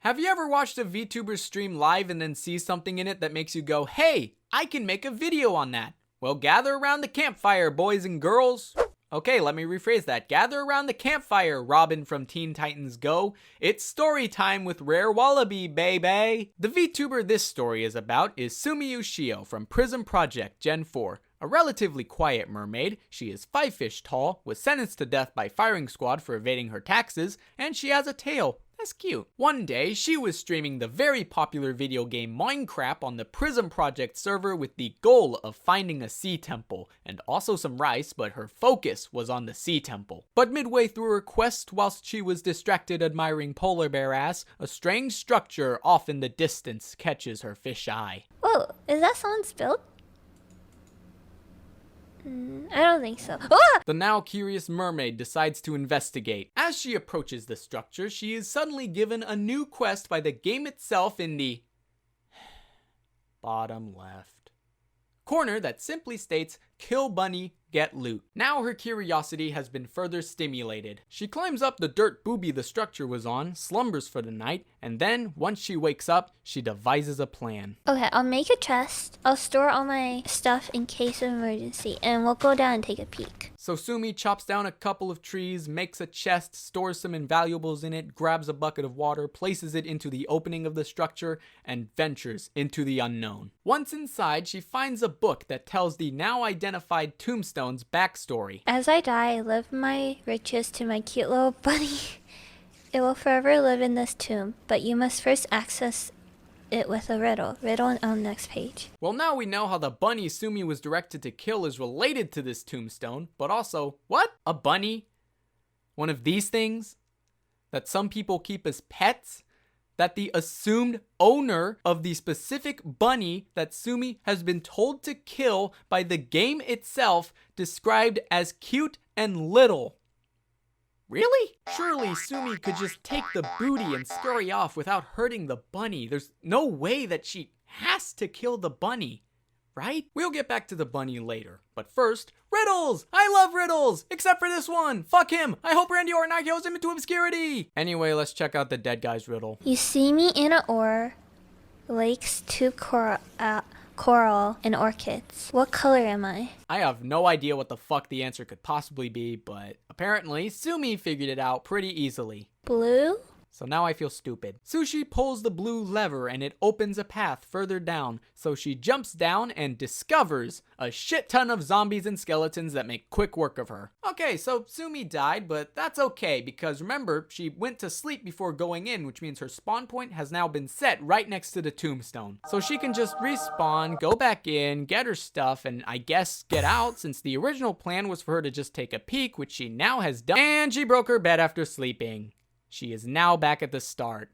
Have you ever watched a VTuber stream live and then see something in it that makes you go, hey, I can make a video on that? Well, gather around the campfire, boys and girls. Okay, let me rephrase that. Gather around the campfire, Robin from Teen Titans Go. It's story time with RareWallaby, baby. The VTuber this story is about is Sumi Ushio from Prism Project Gen 4. A relatively quiet mermaid, she is 5 fish tall, was sentenced to death by firing squad for evading her taxes, and she has a tail. That's cute. One day, she was streaming the very popular video game Minecraft on the Prism Project server with the goal of finding a sea temple, and also some rice, but her focus was on the sea temple. But midway through her quest, whilst she was distracted admiring polar bear ass, a strange structure off in the distance catches her fish eye. Whoa, is that someone's build? I don't think so. Ah! The now curious mermaid decides to investigate. As she approaches the structure, she is suddenly given a new quest by the game itself in the bottom left corner that simply states, kill bunny, get loot. Now her curiosity has been further stimulated. She climbs up the dirt booby the structure was on, slumbers for the night, and then, once she wakes up, she devises a plan. Okay, I'll make a chest. I'll store all my stuff in case of emergency, and we'll go down and take a peek. So Sumi chops down a couple of trees, makes a chest, stores some invaluables in it, grabs a bucket of water, places it into the opening of the structure, and ventures into the unknown. Once inside, she finds a book that tells the now identified tombstone's backstory. As I die, I live my riches to my cute little bunny. It will forever live in this tomb, but you must first access it with a riddle. Riddle on the next page. Well, now we know how the bunny Sumi was directed to kill is related to this tombstone, but also, what? A bunny? One of these things? That some people keep as pets? That the assumed owner of the specific bunny that Sumi has been told to kill by the game itself described as cute and little. Really? Surely Sumi could just take the booty and scurry off without hurting the bunny. There's no way that she has to kill the bunny, right? We'll get back to the bunny later. But first, riddles! I love riddles! Except for this one! Fuck him! I hope Randy Orton goes into obscurity! Anyway, let's check out the dead guy's riddle. You see me in an ore, lakes, tube coral, and orchids. What color am I? I have no idea what the fuck the answer could possibly be, but apparently Sumi figured it out pretty easily. Blue? So now I feel stupid. Sushi pulls the blue lever and it opens a path further down. So she jumps down and discovers a shit ton of zombies and skeletons that make quick work of her. Okay, so Sumi died, but that's okay because remember, she went to sleep before going in, which means her spawn point has now been set right next to the tombstone. So she can just respawn, go back in, get her stuff, and I guess get out since the original plan was for her to just take a peek, which she now has done. And she broke her bed after sleeping. She is now back at the start.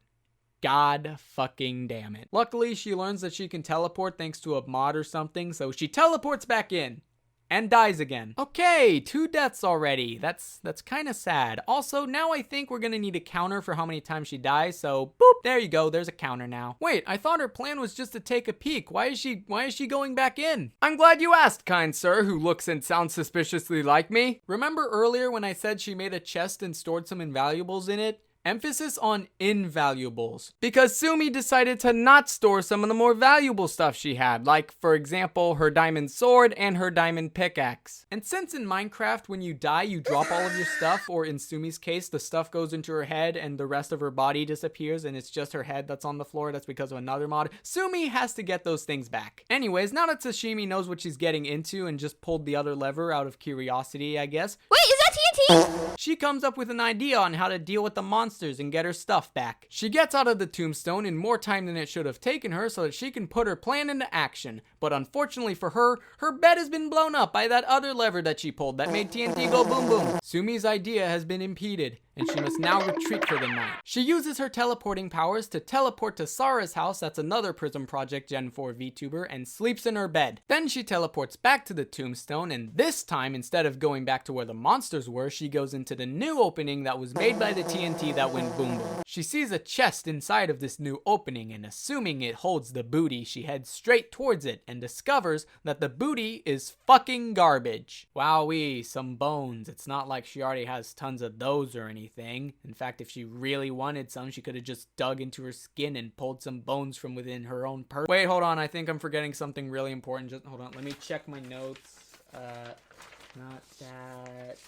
God fucking damn it. Luckily, she learns that she can teleport thanks to a mod or something, so she teleports back in. And dies again. Okay, 2 deaths already. That's kind of sad. Also, now I think we're gonna need a counter for how many times she dies, so boop, there you go, there's a counter now. Wait, I thought her plan was just to take a peek. Why is she going back in? I'm glad you asked, kind sir, who looks and sounds suspiciously like me. Remember earlier when I said she made a chest and stored some invaluables in it? Emphasis on invaluables, because Sumi decided to not store some of the more valuable stuff she had, like, for example, her diamond sword and her diamond pickaxe. And since in Minecraft, when you die, you drop all of your stuff, or in Sumi's case, the stuff goes into her head and the rest of her body disappears and it's just her head that's on the floor, that's because of another mod, Sumi has to get those things back. Anyways, now that Sashimi knows what she's getting into and just pulled the other lever out of curiosity, I guess. Wait, is that TNT? She comes up with an idea on how to deal with the monsters and get her stuff back. She gets out of the tombstone in more time than it should have taken her so that she can put her plan into action. But unfortunately for her, her bed has been blown up by that other lever that she pulled that made TNT go boom boom. Sumi's idea has been impeded, and she must now retreat for the night. She uses her teleporting powers to teleport to Sara's house, that's another Prism Project Gen 4 VTuber, and sleeps in her bed. Then she teleports back to the tombstone, and this time, instead of going back to where the monsters were, she goes into the new opening that was made by the TNT that that went boom boom. She sees a chest inside of this new opening, and assuming it holds the booty, she heads straight towards it and discovers that the booty is fucking garbage. Wowee, some bones. It's not like she already has tons of those or anything. In fact, if she really wanted some, she could have just dug into her skin and pulled some bones from within her own person. Wait, hold on. I think I'm forgetting something really important. Just hold on. Let me check my notes. Not that.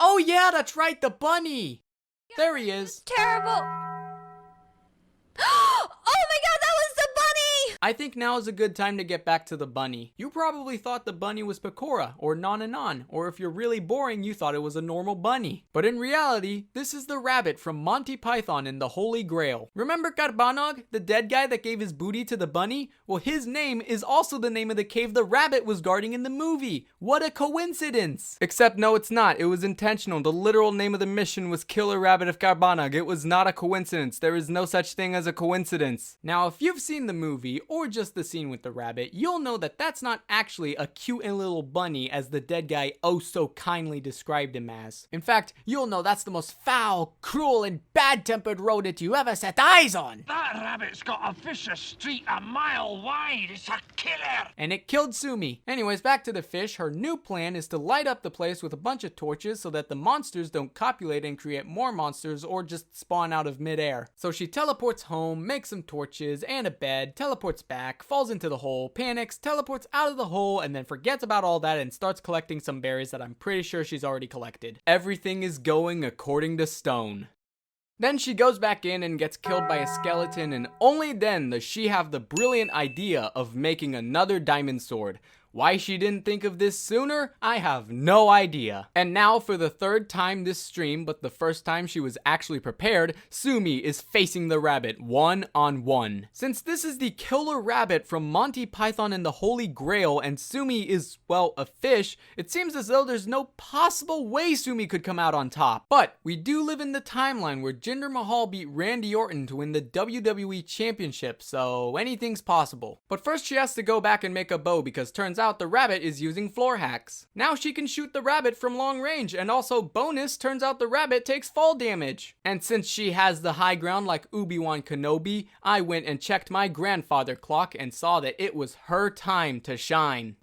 Oh yeah, that's right, the bunny. There he is. Terrible. Oh my god, that was the bunny! I think now is a good time to get back to the bunny. You probably thought the bunny was Pecora or Nonanon, or if you're really boring, you thought it was a normal bunny. But in reality, this is the rabbit from Monty Python and the Holy Grail. Remember Carbanog, the dead guy that gave his booty to the bunny? Well, his name is also the name of the cave the rabbit was guarding in the movie. What a coincidence! Except no, it's not. It was intentional. The literal name of the mission was Killer Rabbit of Carbanog. It was not a coincidence. There is no such thing as a coincidence. Now, if you've seen the movie or just the scene with the rabbit, you'll know that that's not actually a cute and little bunny as the dead guy oh so kindly described him as. In fact, you'll know that's the most foul, cruel, and bad-tempered rodent you ever set eyes on. That rabbit's got a vicious streak a mile wide. It's a killer. And it killed Sumi. Anyways, back to the fish. Her new plan is to light up the place with a bunch of torches so that the monsters don't copulate and create more monsters or just spawn out of midair. So she teleports home, makes some torches and a bed, teleports back, falls into the hole, panics, teleports out of the hole, and then forgets about all that and starts collecting some berries that I'm pretty sure she's already collected. Everything is going according to stone. Then she goes back in and gets killed by a skeleton, and only then does she have the brilliant idea of making another diamond sword. Why she didn't think of this sooner, I have no idea. And now for the third time this stream, but the first time she was actually prepared, Sumi is facing the rabbit one-on-one. Since this is the killer rabbit from Monty Python and the Holy Grail, and Sumi is, well, a fish, it seems as though there's no possible way Sumi could come out on top. But we do live in the timeline where Jinder Mahal beat Randy Orton to win the WWE Championship, so anything's possible. But first she has to go back and make a bow because turns out the rabbit is using floor hacks. Now she can shoot the rabbit from long range, and also bonus, turns out the rabbit takes fall damage. And since she has the high ground like Obi-Wan Kenobi, I went and checked my grandfather clock and saw that it was her time to shine.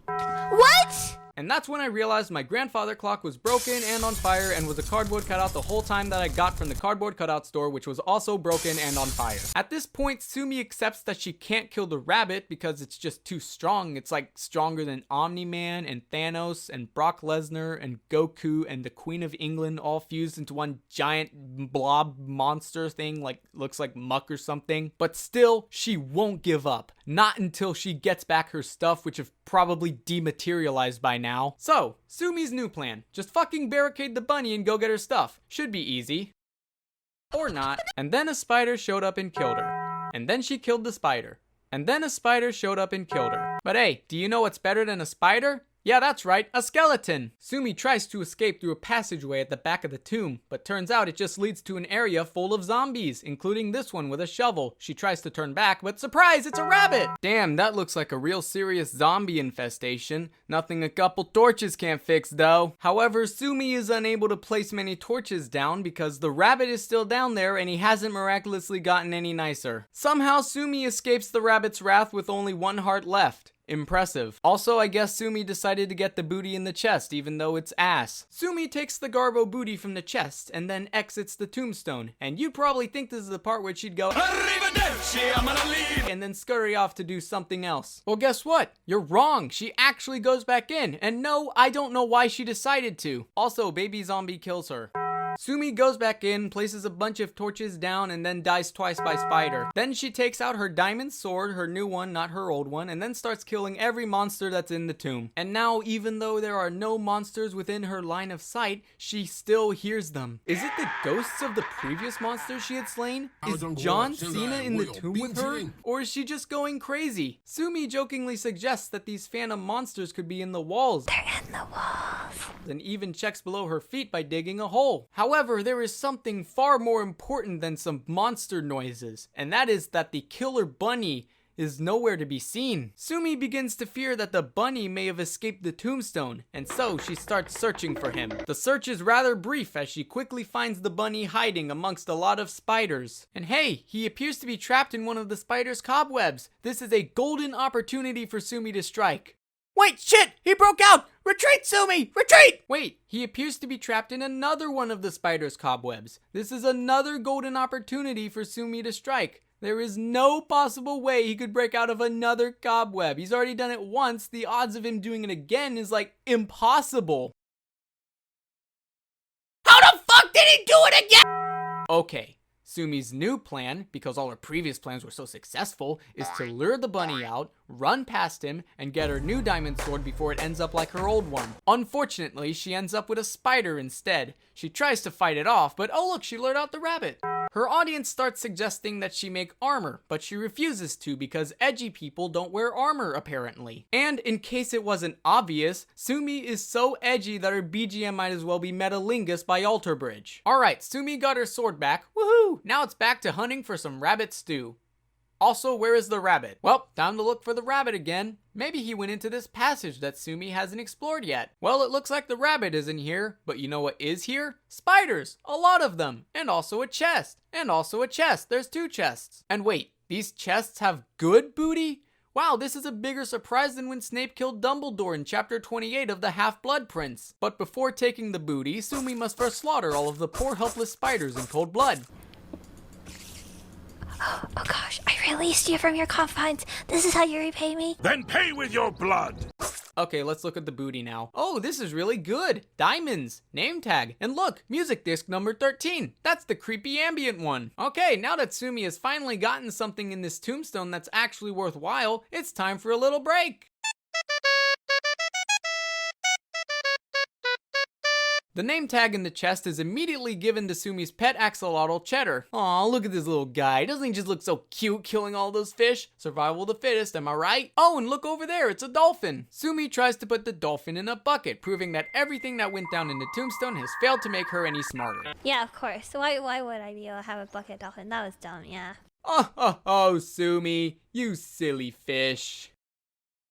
What? And that's when I realized my grandfather clock was broken and on fire and was a cardboard cutout the whole time that I got from the cardboard cutout store, which was also broken and on fire. At this point, Sumi accepts that she can't kill the rabbit because it's just too strong. It's like stronger than Omni-Man and Thanos and Brock Lesnar and Goku and the Queen of England all fused into one giant blob monster thing, like looks like muck or something. But still, she won't give up. Not until she gets back her stuff, which have probably dematerialized by now. So, Sumi's new plan. Just fucking barricade the bunny and go get her stuff. Should be easy. Or not. And then a spider showed up and killed her. And then she killed the spider. And then a spider showed up and killed her. But hey, do you know what's better than a spider? Yeah, that's right, a skeleton. Sumi tries to escape through a passageway at the back of the tomb, but turns out it just leads to an area full of zombies, including this one with a shovel. She tries to turn back, but surprise, it's a rabbit! Damn, that looks like a real serious zombie infestation. Nothing a couple torches can't fix, though. However, Sumi is unable to place many torches down because the rabbit is still down there and he hasn't miraculously gotten any nicer. Somehow, Sumi escapes the rabbit's wrath with only one heart left. Impressive. Also, I guess Sumi decided to get the booty in the chest, even though it's ass. Sumi takes the Garbo booty from the chest and then exits the tombstone. And you'd probably think this is the part where she'd go, "Arrivederci, I'm gonna leave," and then scurry off to do something else. Well, guess what? You're wrong. She actually goes back in. And no, I don't know why she decided to. Also, baby zombie kills her. Sumi goes back in, places a bunch of torches down, and then dies twice by spider. Then she takes out her diamond sword, her new one, not her old one, and then starts killing every monster that's in the tomb. And now, even though there are no monsters within her line of sight, she still hears them. Is it the ghosts of the previous monsters she had slain? Is John Cena in the tomb with her? Or is she just going crazy? Sumi jokingly suggests that these phantom monsters could be in the walls. They're in the walls. And even checks below her feet by digging a hole. However, there is something far more important than some monster noises, and that is that the killer bunny is nowhere to be seen. Sumi begins to fear that the bunny may have escaped the tombstone, and so she starts searching for him. The search is rather brief as she quickly finds the bunny hiding amongst a lot of spiders. And hey, he appears to be trapped in one of the spider's cobwebs. This is a golden opportunity for Sumi to strike. Wait, shit! He broke out! Retreat, Sumi! Retreat! Wait, he appears to be trapped in another one of the spider's cobwebs. This is another golden opportunity for Sumi to strike. There is no possible way he could break out of another cobweb. He's already done it once. The odds of him doing it again is like impossible. How the fuck did he do it again? Okay. Sumi's new plan, because all her previous plans were so successful, is to lure the bunny out, run past him, and get her new diamond sword before it ends up like her old one. Unfortunately, she ends up with a spider instead. She tries to fight it off, but oh look, she lured out the rabbit. Her audience starts suggesting that she make armor, but she refuses to because edgy people don't wear armor apparently. And in case it wasn't obvious, Sumi is so edgy that her BGM might as well be Metalingus by Alter Bridge. Alright, Sumi got her sword back, woohoo! Now it's back to hunting for some rabbit stew. Also, where is the rabbit? Well, time to look for the rabbit again. Maybe he went into this passage that Sumi hasn't explored yet. Well, it looks like the rabbit isn't here, but you know what is here? Spiders! A lot of them! And also a chest! And also a chest! There's 2 chests! And wait, these chests have good booty? Wow, this is a bigger surprise than when Snape killed Dumbledore in chapter 28 of the Half-Blood Prince. But before taking the booty, Sumi must first slaughter all of the poor helpless spiders in cold blood. Oh gosh, I released you from your confines. This is how you repay me? Then pay with your blood. Okay, let's look at the booty now. Oh, this is really good. Diamonds, name tag, and look, music disc number 13. That's the creepy ambient one. Okay, now that Sumi has finally gotten something in this tombstone that's actually worthwhile, it's time for a little break. The name tag in the chest is immediately given to Sumi's pet axolotl, Cheddar. Aw, look at this little guy. Doesn't he just look so cute killing all those fish? Survival of the fittest, am I right? Oh, and look over there, it's a dolphin. Sumi tries to put the dolphin in a bucket, proving that everything that went down in the tombstone has failed to make her any smarter. Yeah, of course. Why would I be able to have a bucket dolphin? That was dumb, yeah. Oh, Sumi, you silly fish.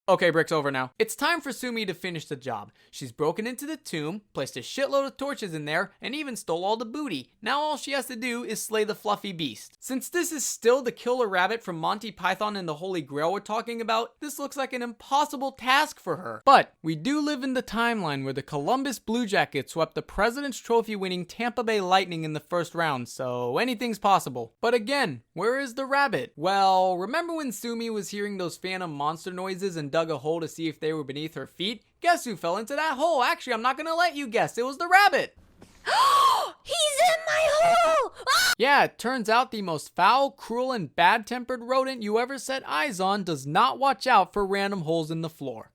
Okay, break's over now. It's time for Sumi to finish the job. She's broken into the tomb, placed a shitload of torches in there, and even stole all the booty. Now all she has to do is slay the fluffy beast. Since this is still the killer rabbit from Monty Python and the Holy Grail we're talking about, this looks like an impossible task for her. But we do live in the timeline where the Columbus Blue Jackets swept the President's Trophy winning Tampa Bay Lightning in the first round, so anything's possible. But again, where is the rabbit? Well, remember when Sumi was hearing those phantom monster noises and dug a hole to see if they were beneath her feet? Guess who fell into that hole? Actually, I'm not gonna let you guess. It was the rabbit. He's in my hole! Ah! Yeah, it turns out the most foul, cruel, and bad-tempered rodent you ever set eyes on does not watch out for random holes in the floor.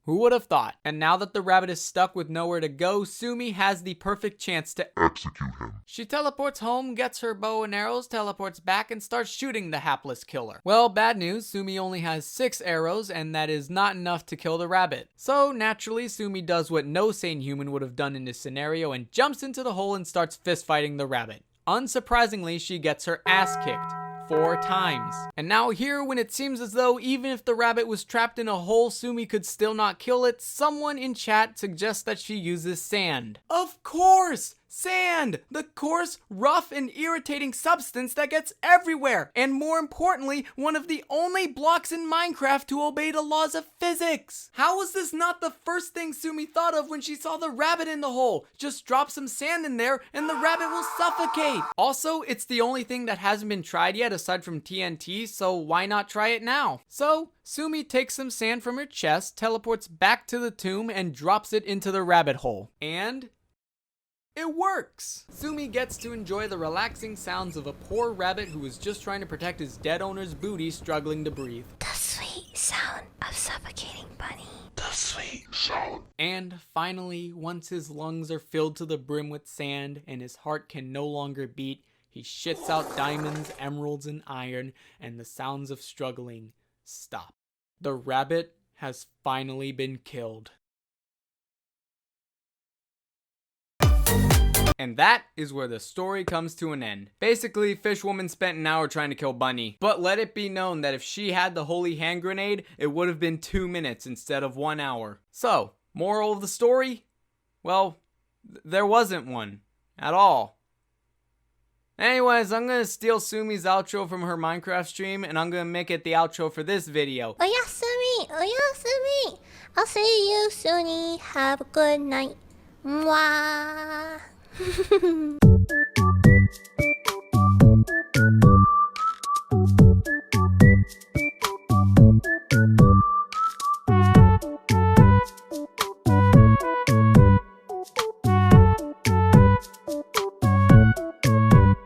Who would have thought? And now that the rabbit is stuck with nowhere to go, Sumi has the perfect chance to execute him. She teleports home, gets her bow and arrows, teleports back, and starts shooting the hapless killer. Well, bad news, Sumi only has 6 arrows, and that is not enough to kill the rabbit. So, naturally, Sumi does what no sane human would have done in this scenario and jumps into the hole and starts fistfighting the rabbit. Unsurprisingly, she gets her ass kicked. 4 times. And now here, when it seems as though even if the rabbit was trapped in a hole, Sumi could still not kill it, someone in chat suggests that she uses sand. Of course! Sand! The coarse, rough, and irritating substance that gets everywhere! And more importantly, one of the only blocks in Minecraft to obey the laws of physics! How was this not the first thing Sumi thought of when she saw the rabbit in the hole? Just drop some sand in there and the rabbit will suffocate! Also, it's the only thing that hasn't been tried yet aside from TNT, so why not try it now? So, Sumi takes some sand from her chest, teleports back to the tomb, and drops it into the rabbit hole. And it works! Sumi gets to enjoy the relaxing sounds of a poor rabbit who is just trying to protect his dead owner's booty, struggling to breathe. The sweet sound of suffocating bunny. The sweet sound. And finally, once his lungs are filled to the brim with sand and his heart can no longer beat, he shits out diamonds, emeralds, and iron, and the sounds of struggling stop. The rabbit has finally been killed. And that is where the story comes to an end. Basically, Fishwoman spent an hour trying to kill Bunny, but let it be known that if she had the holy hand grenade, it would have been 2 minutes instead of 1 hour. So, moral of the story? Well, there wasn't one. At all. Anyways, I'm gonna steal Sumi's outro from her Minecraft stream, and I'm gonna make it the outro for this video. Oyasumi! Oyasumi! I'll see you soon. Have a good night. Mwah!